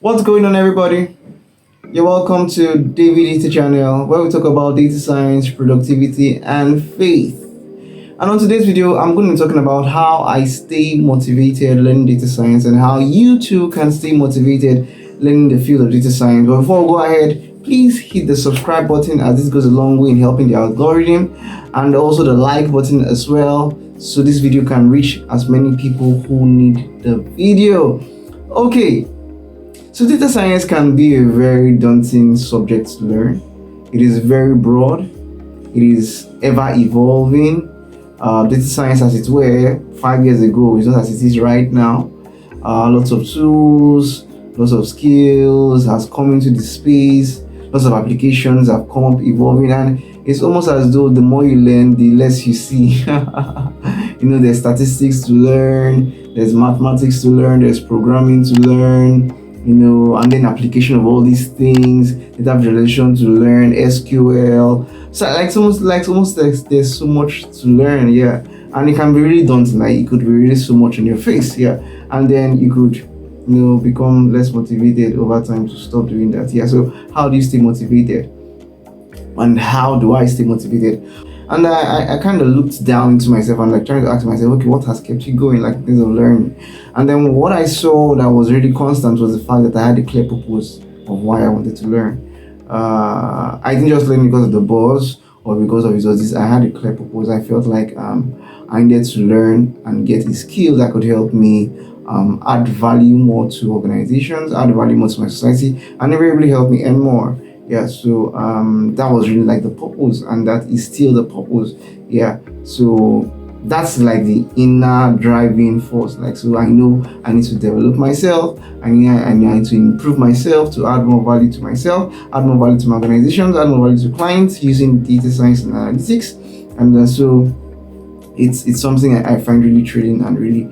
What's going on, everybody? You're welcome to David Data Channel, where we talk about data science, productivity, and faith. And on today's video, I'm going to be talking about how I stay motivated learning data science and how you too can stay motivated learning the field of data science. But before we go ahead, please hit the subscribe button, as this goes a long way in helping the algorithm, and also the like button as well, so this video can reach as many people who need the video. Okay, so data science can be a very daunting subject to learn. It is very broad. It is ever evolving. Data science, as it were, 5 years ago is not as it is right now. Lots of tools, lots of skills has come into the space. Lots of applications have come up evolving, and it's almost as though the more you learn, the less you see. There's statistics to learn, there's mathematics to learn, there's programming to learn, and then application of all these things, data visualization to learn, SQL. So almost there's so much to learn, yeah. And it can be really daunting, like it could be really so much on your face, yeah. And then you could become less motivated over time to stop doing that. Yeah. So how do you stay motivated? And how do I stay motivated? And I kind of looked down into myself and like trying to ask myself, okay, what has kept you going, like things of learning? And then what I saw that was really constant was the fact that I had a clear purpose of why I wanted to learn. I didn't just learn because of the buzz or because of resources. I had a clear purpose. I felt like I needed to learn and get a skill that could help me add value more to organizations, add value more to my society, and it really helped me earn more. Yeah, so that was really like the purpose, and that is still the purpose. Yeah, so that's like the inner driving force. Like, so I know I need to develop myself, I need to improve myself to add more value to myself, add more value to my organizations, add more value to clients using data science and analytics. And so it's something I find really thrilling and really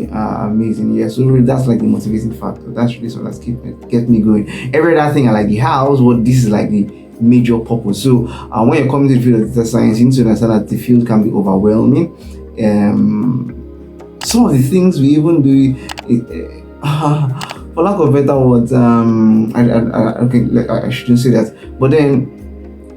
amazing. Yeah, so really that's like the motivating factor. That's really something that's get me going. Every other thing I like the house, but this is like the major purpose. So when you're coming to the field of data science, you need to understand that the field can be overwhelming. Some of the things we even do, for lack of better words, I shouldn't say that, but then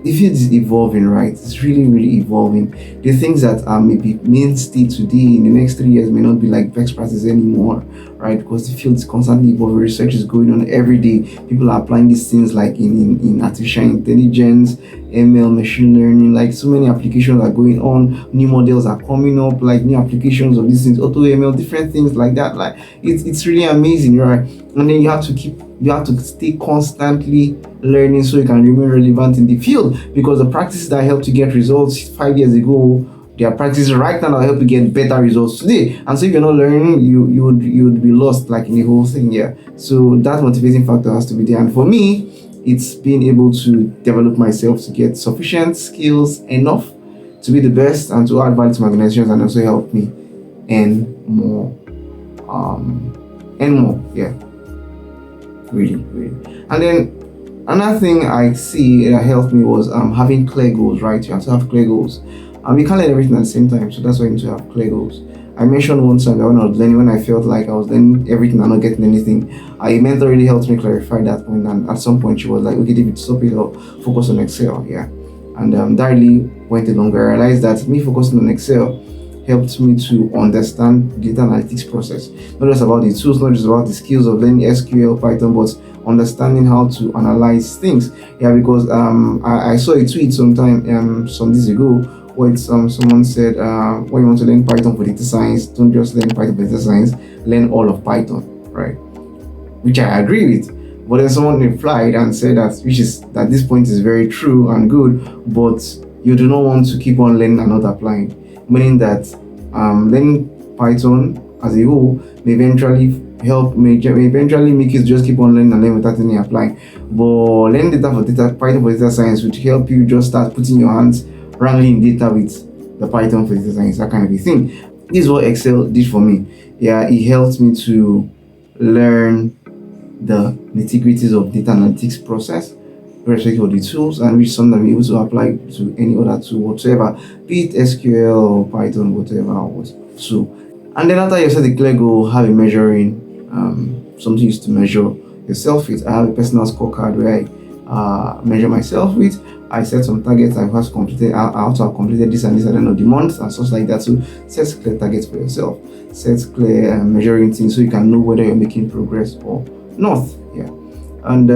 the field is evolving, right? It's really evolving. The things that are maybe mainstay today in the next 3 years may not be like best practice anymore, right? Because the field is constantly evolving. Research is going on every day. People are applying these things like in artificial intelligence, ML, machine learning. Like so many applications are going on. New models are coming up, like new applications of these things, auto ML, different things like that. Like it's really amazing, right? And then you have to stay constantly learning so you can remain relevant in the field, because the practices that helped you get results 5 years ago, they are practices right now that help you get better results today. And so if you're not learning, you would be lost like in the whole thing. Yeah, so that motivating factor has to be there. And for me, it's being able to develop myself to get sufficient skills enough to be the best and to add value to my organizations, and also help me earn more. Yeah, really. And then another thing I see that helped me was having clear goals, right? You have to have clear goals. You can't learn everything at the same time, so that's why you need to have clear goals. I mentioned one time that when I was learning, when I felt like I was learning everything and not getting anything, a mentor really helped me clarify that point. And at some point, she was like, "Okay, David, stop it or focus on Excel." Yeah, and that really went along. I realized that me focusing on Excel helped me to understand the data analytics process. Not just about the tools, not just about the skills of learning SQL, Python, but understanding how to analyze things. Yeah, because I saw a tweet some days ago where someone said, when you want to learn Python for data science, don't just learn Python for data science, learn all of Python, right? Which I agree with. But then someone replied and said that this point is very true and good, but you do not want to keep on learning and not applying. Meaning that learning Python as a whole may eventually make you just keep on learning and learning without any applying. But learning Python for data science would help you just start putting your hands wrangling data with the Python for data science, that kind of a thing. This is what Excel did for me. Yeah, it helped me to learn the nitty-gritties of data analytics process, irrespective of the tools, and which some I'm able to apply to any other tool whatsoever, be it SQL or Python, whatever. So, and then after you set the clear goal, have a measuring something used to measure yourself with. I have a personal scorecard where I measure myself with. I set some targets. I have completed. I have to have completed this and this at the end of the month and such like that. So set clear targets for yourself. Set clear measuring things so you can know whether you're making progress or not. Yeah, and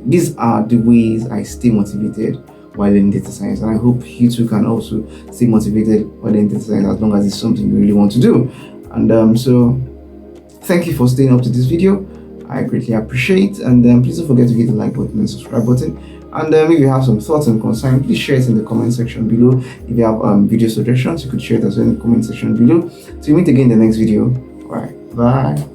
these are the ways I stay motivated while learning data science, and I hope you too can also stay motivated while learning data science as long as it's something you really want to do. And so thank you for staying up to this video. I greatly appreciate, and please don't forget to hit the like button and subscribe button. And if you have some thoughts and concerns, please share it in the comment section below. If you have video suggestions, you could share it as well in the comment section below. So we meet again in the next video. All right, bye.